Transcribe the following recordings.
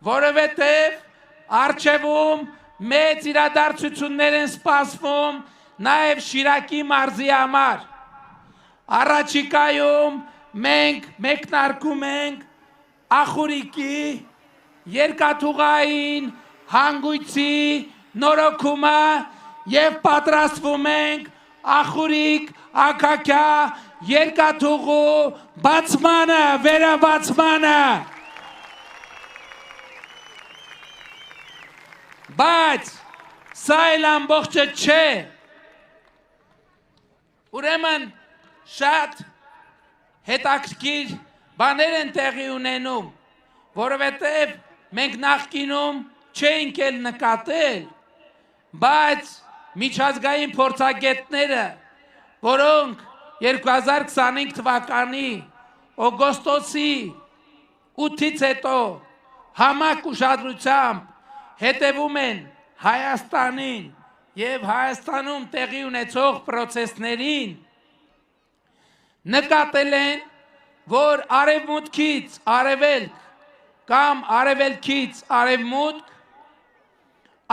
որովհետև առջևում մեծ իրադարձություններ են սպասվում նաև Շիրակի մարզի համար։ Առաջիկայում մենք մեկնարկում ենք Ախուրիկի երկաթուղային հանգույցի նորոգումը և պատրաստվում ենք Ախուրիկ Աքաքյա երկաթուղու բացմանը, վերաբացմանը։ Բայց սա էլ ամբողջը չէ։ Ուրեմն շատ հետաքրքիր բաներ են տեղի ունենում, որովհետև մենք նախկինում չէինք էլ նկատել, բայց միջազգային փորձագետները, որոնք 2025 թվականի օգոստոսի 8-ից հետո համակ ուշադրությամբ հետևում են Հայաստանին և Հայաստանում տեղի ունեցող պրոցեսներին, նկատել են, որ արևմուտքից արևելք կամ արևելքից արևմուտք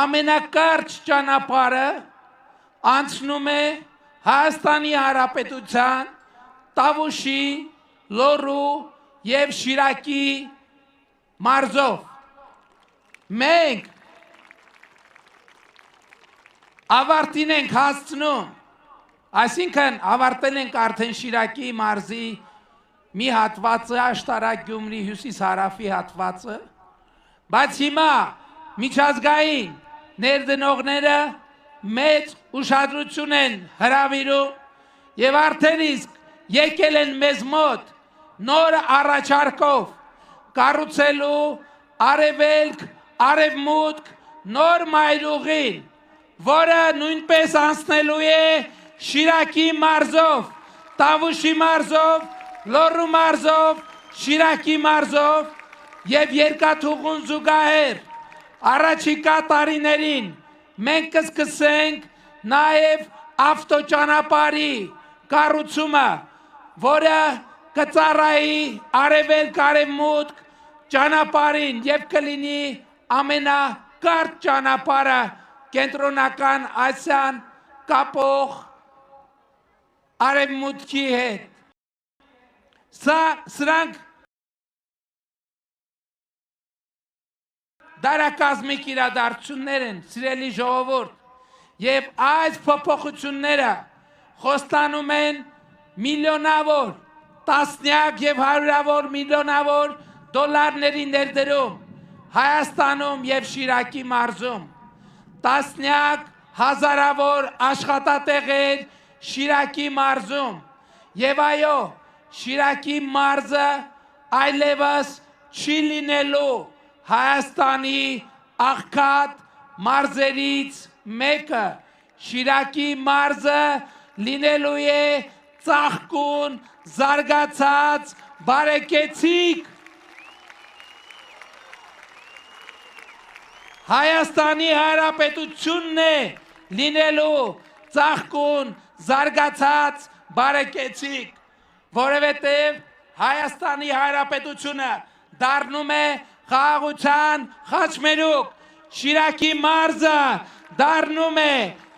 ամենակարճ ճանապարհը անցնում է Հայաստանի Հանրապետության Տավուշի, Լոռու և Շիրակի մարզով։ Մենք ավարտին ենք հասցնում, այսինքն ավարտել ենք արդեն Շիրակի մարզի մի հատվածը, Աշտարակ Գյումրի հյուսիս-հարավի հատվածը, բայց հիմա միջազգային ներդնողները մեծ ուշադրություն են հրավիրում և արդեն իսկ եկել են մեզ մոտ նոր առաջարկով կառուցելու արևելք, արևմուտք նոր մայրուղին, որը նույնպես անցնելու է Շիրակի մարզով, Տավուշի մարզով, Լոռու մարզով, Շիրակի մարզով և երկաթուղուն զուգահեռ առաջիկա տարիներին մենք կսկսենք նաև ավտոճանապարհի կառուցումը, որը կծառայի արևելք-արևմուտք ճանապարհին և կլինի ամենակարճ ճանապարհը Կենտրոնական Ասիան կապող արևմուտքի հետ։ Սրանք դարակազմիկ իրադարձություններ են, սիրելի ժողովուրդ, և այս փոփոխությունները խոստանում են միլիոնավոր, տասնյակ և հարյուրավոր միլիոնավոր դոլարների ներդրում Հայաստանում և Շիրակի մարզում, տասնյակ հազարավոր աշխատատեղեր Շիրակի մարզում և այո, Շիրակի մարզը այլևս չի լինելու Հայաստանի աղքատ մարզերից մեկը, Շիրակի մարզը լինելու է ծաղկուն, զարգացած, բարեկեցիկ Հայաստանի Հանրապետությունն է լինելու ծաղկուն, զարգացած, բարեկեցիկ, որովհետև Հայաստանի Հանրապետությունը դառնում է խաղաղության խաչմերուկ, Շիրակի մարզը դառնում է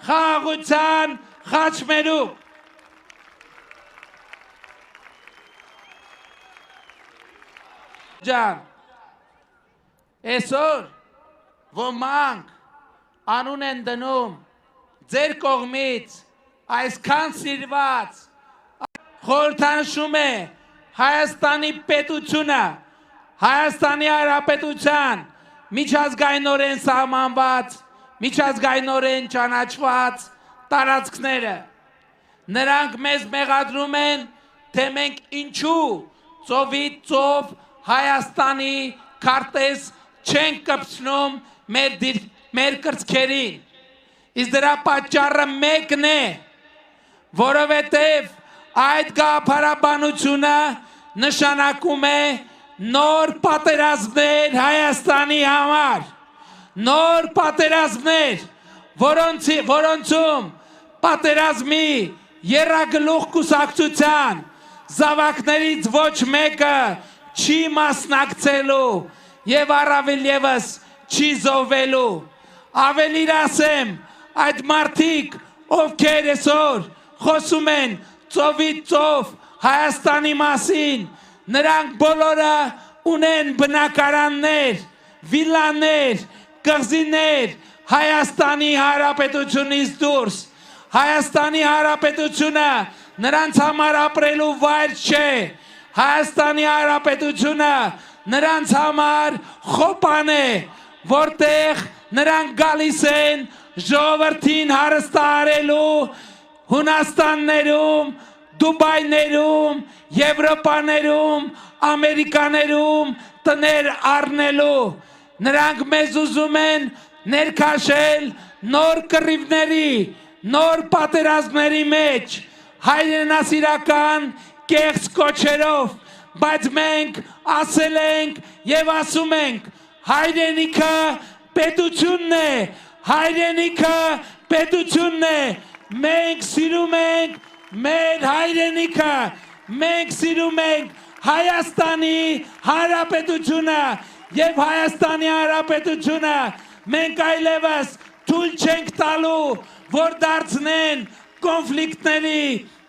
խաղաղության խաչմերուկ։ Ջան, այսօր ոմանք անուն են դնում ձեր կողմից այսքան սիրված խորհրդանշում է Հայաստանի պետությունը, Հայաստանի Հանրապետության միջազգայինորեն սահմանված, միջազգայինորեն ճանաչված տարածքները։ Նրանք մեզ մեղադրում են, թե մենք ինչու ծովից ծով Հայաստանի քարտեզ չենք կպցնում մեր կրծքերին։ Իսկ դրա պատճառը մեկն է, որովհետև այդ գաղափարաբանությունը նշանակում է նոր պատերազմներ Հայաստանի համար, նոր պատերազմներ, որոնցում պատերազմի եռագլուխ կուսակցության զավակներից ոչ մեկը չի մասնակցելու եւ առավել եւս չի զոհվելու։ Ավելին ասեմ, այդ մարդիկ, ովքեր այսօր խոսում են ծովից ծով Հայաստանի մասին, նրանք բոլորը ունեն բնակարաններ, վիլաներ, կղզիներ Հայաստանի Հանրապետությունից դուրս։ Հայաստանի Հանրապետությունը նրանց համար ապրելու վայր չէ։ Հայաստանի Հանրապետությունը նրանց համար խոպան է, որտեղ նրանք գալիս են ժողովրդին հարստահարելու Հունաստաններում, Դուբայներում, Եվրոպաներում, Ամերիկաներում տներ առնելու։ Նրանք մեզ ուզում են ներքաշել նոր կռիվների, նոր պատերազմների մեջ, հայրենասիրական կեղծ կոչերով, բայց մենք ասել ենք եւ ասում ենք, հայրենիքը պետությունն է, հայրենիքը պետությունն է, մենք սիրում ենք մեր հայրենիքը, մենք սիրում ենք Հայաստանի Հանրապետությունը եւ Հայաստանի Հանրապետությունը մենք այլևս թույլ չենք տալու, որ դարձնեն կոնֆլիկտների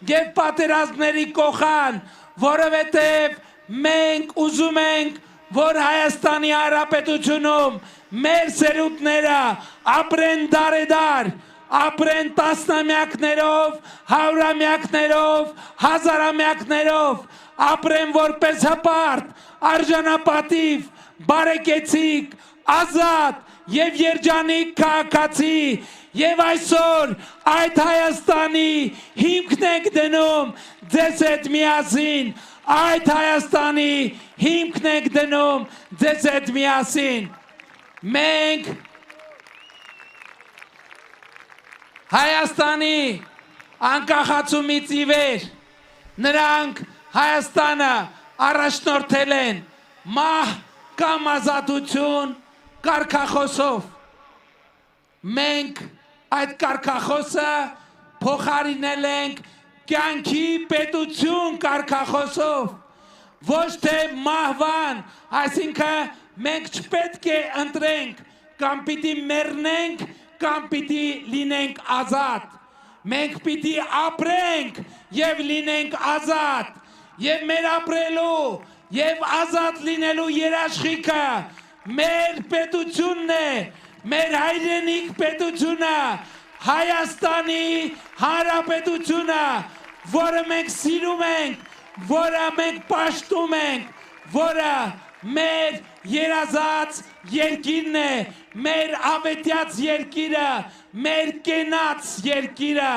եւ պատերազմների կողան, որովհետեւ մենք ուզում ենք, որ Հայաստանի Հանրապետությունում մեր սերունդները ապրեն դարեդար, ապրեն տասնամյակներով, հարյուրամյակներով, հազարամյակներով, ապրեն որպես հպարտ, արժանապատիվ, բարեկեցիկ, ազատ եւ երջանիկ քաղաքացի եւ այսօր այդ Հայաստանի հիմքն եք դնում ձեզ հետ միասին, այդ Հայաստանի հիմքն եք դնում ձեզ հետ միասին։ Մենք Հայաստանի անկախացումից ի վեր նրանք Հայաստանը առաջնորդել են մահ կամ ազատություն կարգախոսով։ Մենք այդ կարգախոսը փոխարինել ենք կյանքի պետություն կարգախոսով, ոչ թե մահվան, այսինքն մենք չպետք է ընտրենք կամ պիտի մեռնենք կամ պիտի լինենք ազատ։ Մենք պիտի ապրենք եւ լինենք ազատ, եւ մեր ապրելու եւ ազատ լինելու երաշխիքը մեր պետությունն է, մեր հայրենիք պետությունը, Հայաստանի Հանրապետությունը, որը մենք սիրում ենք, որը մենք պաշտում ենք, որը մեր երազած երկիրն է, մեր ավետյաց երկիրը, մեր կենաց երկիրը,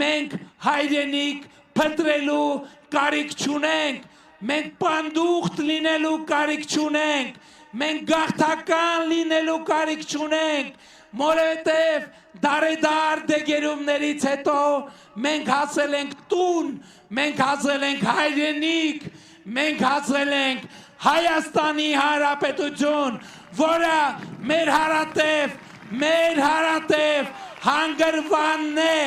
մենք հայրենիք փնտրելու կարիք չունենք, մենք պանդուխտ լինելու կարիք չունենք, մենք գաղթական լինելու կարիք չունենք, որովհետև դարեդար դեգերումներից հետո մենք հասել ենք տուն, մենք հասել ենք հայրենիք, մենք հասել ենք Հայաստանի Հանրապետություն, որը մեր հարատև հանգրվանն է,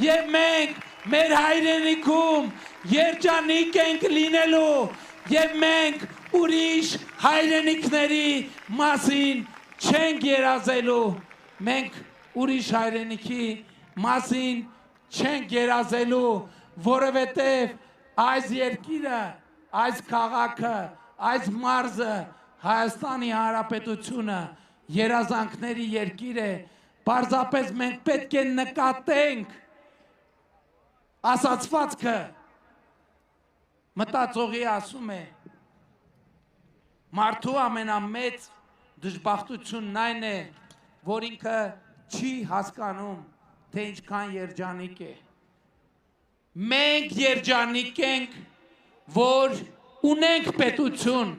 եւ մենք մեր հայրենիքում երջանիկ ենք լինելու, եւ մենք ուրիշ հայրենիքների մասին չենք երազելու, մենք ուրիշ հայրենիքի մասին չենք երազելու, որովհետև այս երկիրը, այս քաղաքը, այս մարզը, Հայաստանի Հանրապետությունը երազանքների երկիր է, պարզապես մենք պետք է նկատենք ասացվածքը, մտածողի ասում է, մարդու ամենամեծ դժբախտությունն այն է, որ ինքը չի հասկանում, թե ինչքան երջանիկ է։ Մենք երջանիկ ենք, որ ունենք պետություն,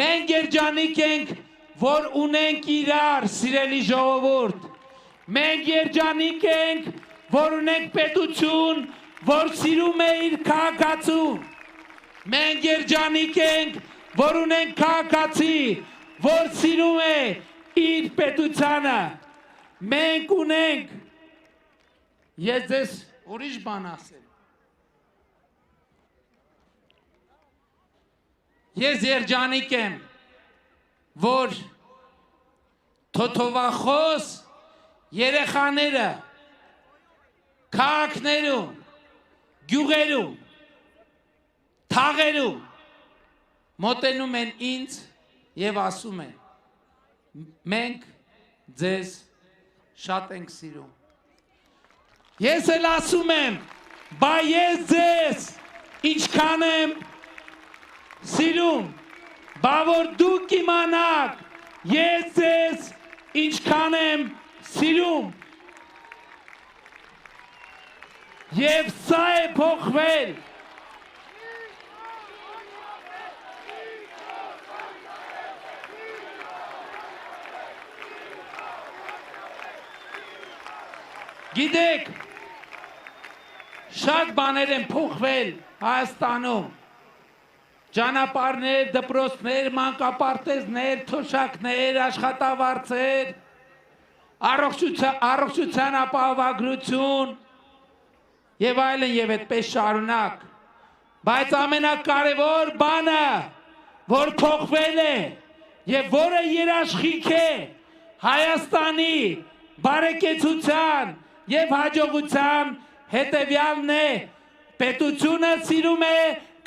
մենք երջանիկ ենք, որ ունենք իրար, սիրելի ժողովուրդ, մենք երջանիկ ենք, որ ունենք պետություն, որ սիրում է իր քաղաքացուն, մենք երջանիկ ենք, որ ունենք քաղաքացի, որ սիրում է իր պետությանը, մենք ունենք, ես ձեզ ուրիշ բան ասեմ, ես երջանիկ եմ, որ թոթովախոս երեխաները քաղաքներում, գյուղերում, թաղերում մոտենում են ինձ եւ ասում են. մենք ձեզ շատ ենք սիրում։ Ես էլ ասում եմ, բա ես ձեզ ինչքան եմ սիրում, բա որ դուք իմանաք, ես ձեզ ինչքան եմ սիրում։ Եվ սա է փոխվել։ Գիտեք, շատ բաներ են փոխվել Հայաստանում, ճանապարհներ, դպրոցներ, մանկապարտեզներ, թոշակներ, աշխատավարձեր, առողջության ապահովագրություն եւ այլն եւ այդպես շարունակ, բայց ամենակարևոր բանը, որ փոխվել է եւ որը երաշխիք է Հայաստանի բարեկեցության եւ հաջողության հետեւյալն է. պետությունը սիրում է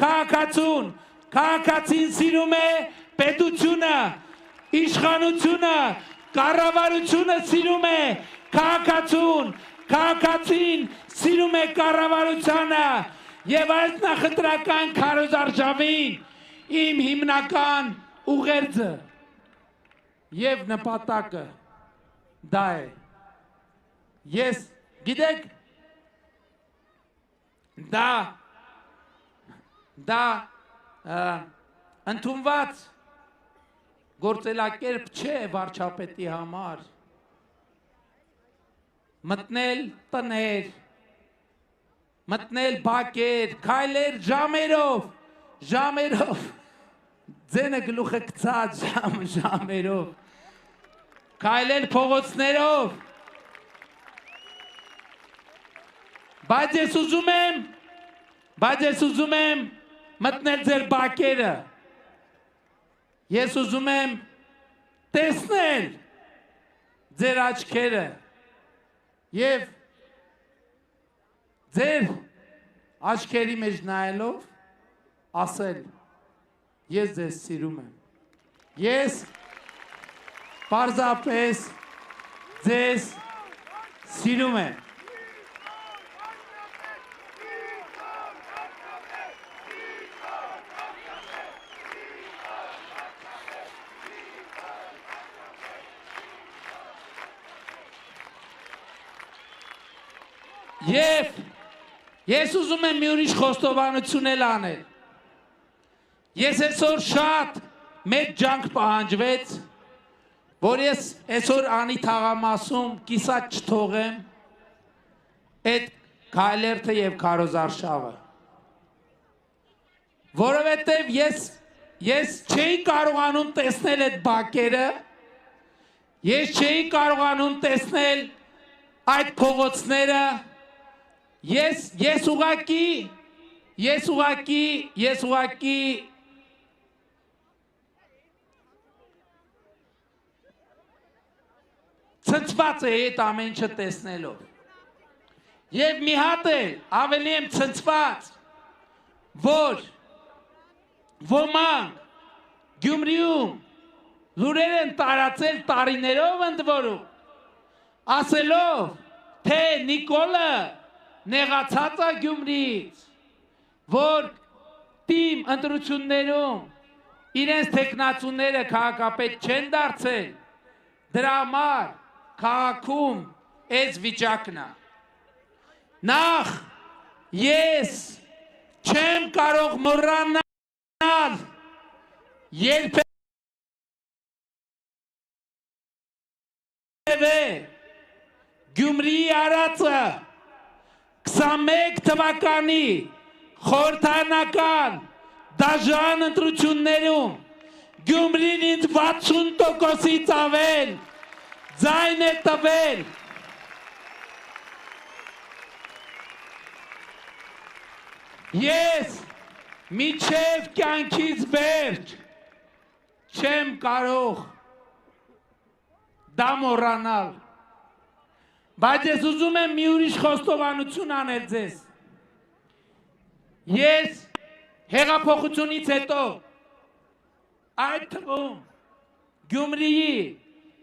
քաղաքացուն, քաղաքացին սիրում է պետությունը, իշխանությունը, կառավարությունը սիրում է քաղաքացուն, քաղաքացին սիրում է կառավարությանը եւ այս նախընտրական քարոզարշավին իմ հիմնական ուղերձը եւ նպատակը դա է։ Ես գիտեք, դա ընդունված գործելակերպ չէ վարչապետի համար մտնել տներ, մտնել բակեր, քայլեր ժամերով, ձենը գլուխը գցած ժամերով, քայլել փողոցներով, բայց ես ուզում եմ մտնել ձեր բակերը, ես ուզում եմ տեսնել ձեր աչքերը եւ ձեր աչքերի մեջ նայելով ասել. ես ձեզ սիրում եմ, ես պարզապես ձեզ սիրում եմ։ Եվ ես ուզում եմ մի ուրիշ խոստովանություն էլ անել։ Ես այսօր շատ մեծ ջանք պահանջվեց, որ ես այսօր անի թաղամասում կիսատ չթողեմ այդ քայլերթը եւ քարոզարշավը։ Որովհետեւ ես չէի կարողանում տեսնել այդ բակերը, ես չէի կարողանում տեսնել այդ փողոցները, ես ուղղակի ցնցված է այդ ամեն ինչը տեսնելով։ Եվ մի հատ էլ ավելի եմ ցնցված, որ ոմանք Գյումրիում լուրեր են տարածել տարիներով ընդ որում, ասելով, թե Նիկոլը նեղացած է Գյումրիից, որ թիմ ընտրություններում իրենց թեկնածուները քաղաքապետ չեն դարձել, դրա համար քաղաքում այս վիճակն է։ Նախ ես չեմ կարող մոռանալ երբևէ Գյումրիի արածը 21 թվականի խորհրդարանական դաժան ընտրություններում Գյումրին ինձ 60%-ից ավել ձայն է տվել։ Ես միջև կյանքից վերջ չեմ կարող դա մոռանալ, բայց ես ուզում եմ մի ուրիշ խոստովանություն անել ձեզ։ Ես հեղափոխությունից հետո այդ թվում Գյումրիի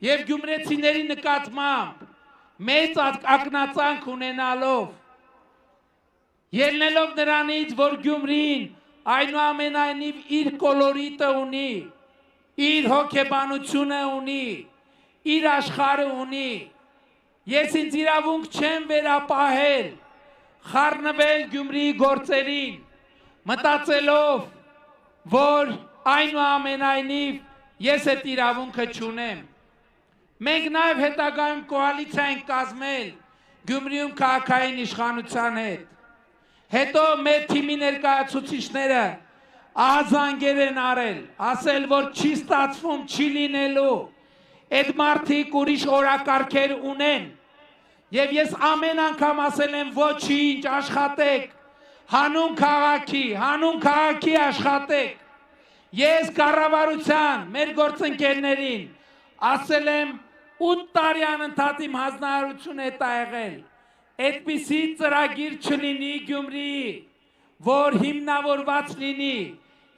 եւ գյումրեցիների նկատմամբ մեծ ակնածանք ունենալով, ելնելով նրանից, որ Գյումրին այնուամենայնիվ իր կոլորիտը ունի, իր հոգեբանությունը ունի, իր աշխարհը ունի, ես ինձ իրավունք չեմ վերապահել խառնվել Գյումրիի գործերին, մտածելով, որ այնուամենայնիվ ես այդ իրավունքը չունեմ։ Մենք նաև հետագայում կոալիցիա ենք կազմել Գյումրիում քաղաքային իշխանության հետ։ Հետո մեր թիմի ներկայացուցիչները ահազանգեր են արել, ասել, որ չի ստացվում, չի լինելու, այդ մարդիկ ուրիշ օրակարգեր ունեն։ Եվ ես ամեն անգամ ասել եմ, ոչինչ, աշխատեք, հանուն քաղաքի աշխատեք։ Ես կառավարության, մեր գործընկերներին ասել եմ 8 տարի անընդհատ իմ հանձնարարությունը հետ ա եղել։ Այդպիսի ծրագիր չլինի Գյումրիի, որ հիմնավորված լինի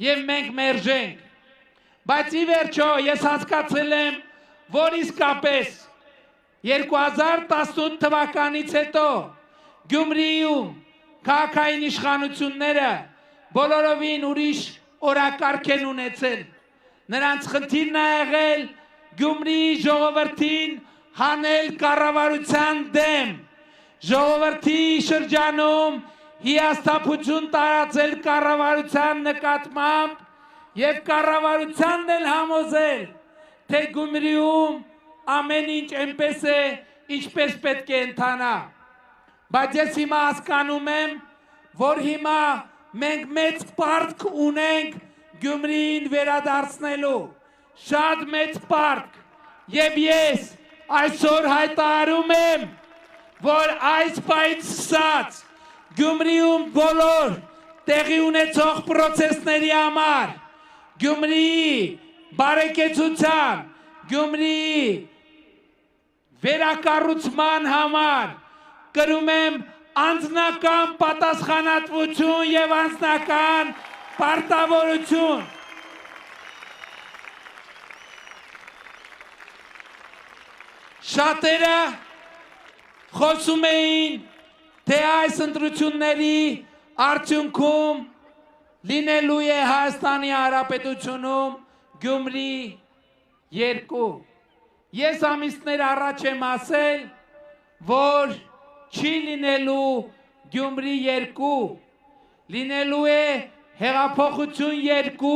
եւ մենք մերժենք։ Բայց ի վերջո ես հասկացել եմ, որ իսկապես 2018 թվականից հետո Գյումրիում քաղաքային իշխանությունները բոլորովին ուրիշ օրակարգ են ունեցել։ Նրանց խնդիրն ա եղել Գյումրիի ժողովրդին հանել կառավարության դեմ, ժողովրդի շրջանում հիասթափություն տարածել կառավարության նկատմամբ եւ կառավարությանն էլ համոզել, թե Գյումրիում ամեն ինչ այնպես է, ինչպես պետք է ընթանա։ Բայց ես հիմա հասկանում եմ, որ հիմա մենք մեծ պարտք ունենք Գյումրիին վերադարձնելու, շատ մեծ պարտք, եւ ես այսօր հայտարարում եմ, որ այս պայից սկսած Գյումրիում բոլոր տեղի ունեցող պրոցեսների համար, Գյումրիի բարեկեցության, Գյումրիի վերակառուցման համար կրում եմ անձնական պատասխանատվություն եւ անձնական պարտավորություն։ Շատերը խոսում էին, թե այս ընտրությունների արդյունքում լինելու է Հայաստանի Հանրապետությունում Գյումրի 2։ Ես ամիսներ առաջ եմ ասել, որ չի լինելու Գյումրի 2, լինելու է հեղափոխություն 2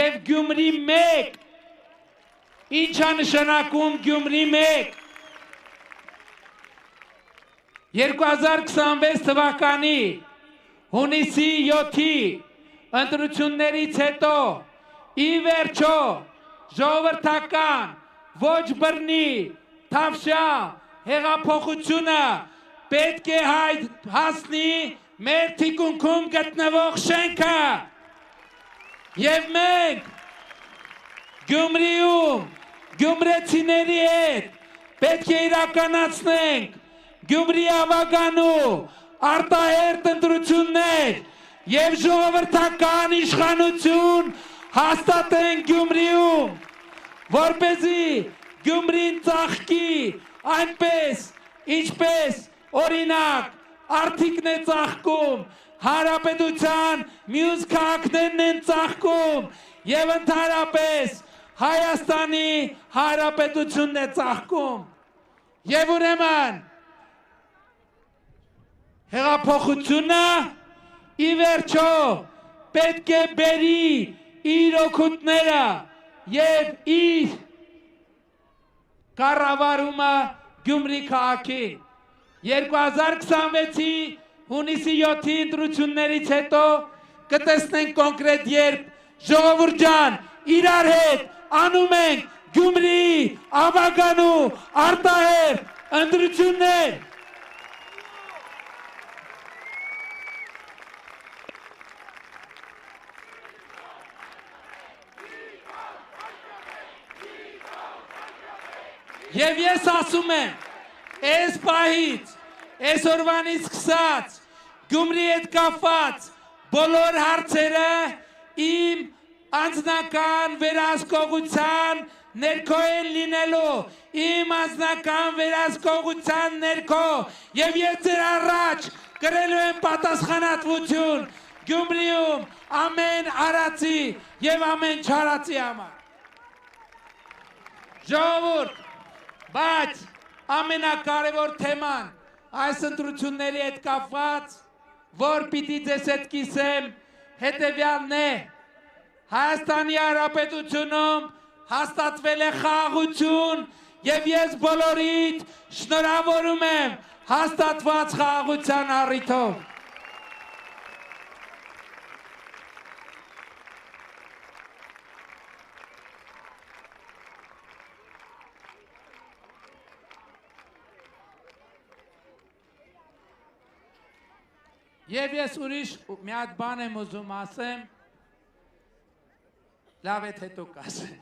եւ Գյումրի 1։ Ինչ է նշանակում Գյումրի 1։ 2026 թվականի հունիսի 7-ի ընտրություններից հետո ի վերջո ժողովրդական ոչ բռնի թավշյա հեղափոխությունը պետք է հասնի մեր թիկունքում գտնվող շենքը եւ մենք Գյումրիում գյումրեցիների հետ պետք է իրականացնենք Գյումրի ավագանու արտահերթ ընտրություններ եւ ժողովրդական իշխանություն հաստատենք Գյումրիում, որպեսզի Գյումրին ծաղկի այնպես, ինչպես օրինակ Արթիկն է ծաղկում, Հանրապետության մյուս քաղաքներն են ծաղկում եւ ընդհանրապես Հայաստանի Հանրապետությունն է ծաղկում։ Եվ ուրեմն հեղափոխությունը ի վերջո պետք է բերի իր օգուտները եւ իր կառավարումը Գյումրի քաղաքին։ 2026-ի հունիսի 7-ի ընտրություններից հետո կտեսնենք կոնկրետ երբ ժողովուրդ ջան իրար հետ անում ենք Գյումրիի ավագանու արտահերթ ընտրություններ։ Եվ ես ասում եմ, այս պահից, այս օրվանից սկսած, Գյումրիի հետ կապված բոլոր հարցերը իմ անձնական վերահսկողության ներքո են լինելու, իմ անձնական վերահսկողության ներքո, եւ ես ձեր առաջ կրելու եմ պատասխանատվություն Գյումրիում ամեն արածի եւ ամեն չարածի համար։ Ժողովուրդ, բայց ամենակարևոր թեման այս ընտրությունների հետ կապված, որ պիտի ձեզ հետ կիսեմ, հետևյալն է. Հայաստանի Հանրապետությունում հաստատվել է խաղաղություն եւ ես բոլորիդ շնորհավորում եմ հաստատված խաղաղության առիթով։ Եվ ես ուրիշ մի հատ բան եմ ուզում ասեմ, լավ էդ հետո կասեմ։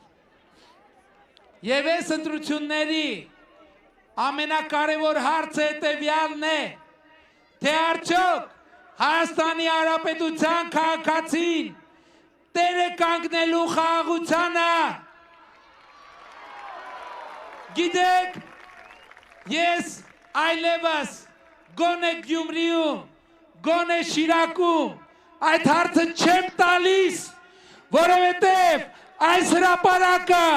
Եվ այս ընտրությունների ամենակարևոր հարցը հետևյալն է, թե արդյոք Հայաստանի Հանրապետության քաղաքացին տեր է կանգնելու խաղաղությանը։ Գիտեք, ես այլևս գոնե Գյումրիում, գոնե Շիրակում այդ հարցը չեմ տալիս, որովհետև այս հրապարակը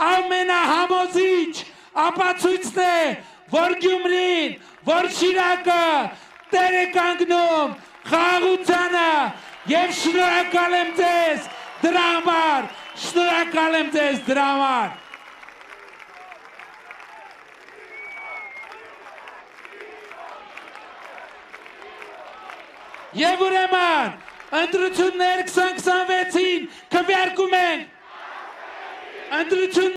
ամենահամոզիչ ապացույցն է, որ Գյումրին, որ Շիրակը տեր է կանգնում խաղաղությանը եւ շնորհակալ եմ ձեզ դրա համար, շնորհակալ եմ ձեզ դրա համար։ Եվ ուրեմն, ընտրություններ 2026-ին քվեարկում ենք, ընտրություններ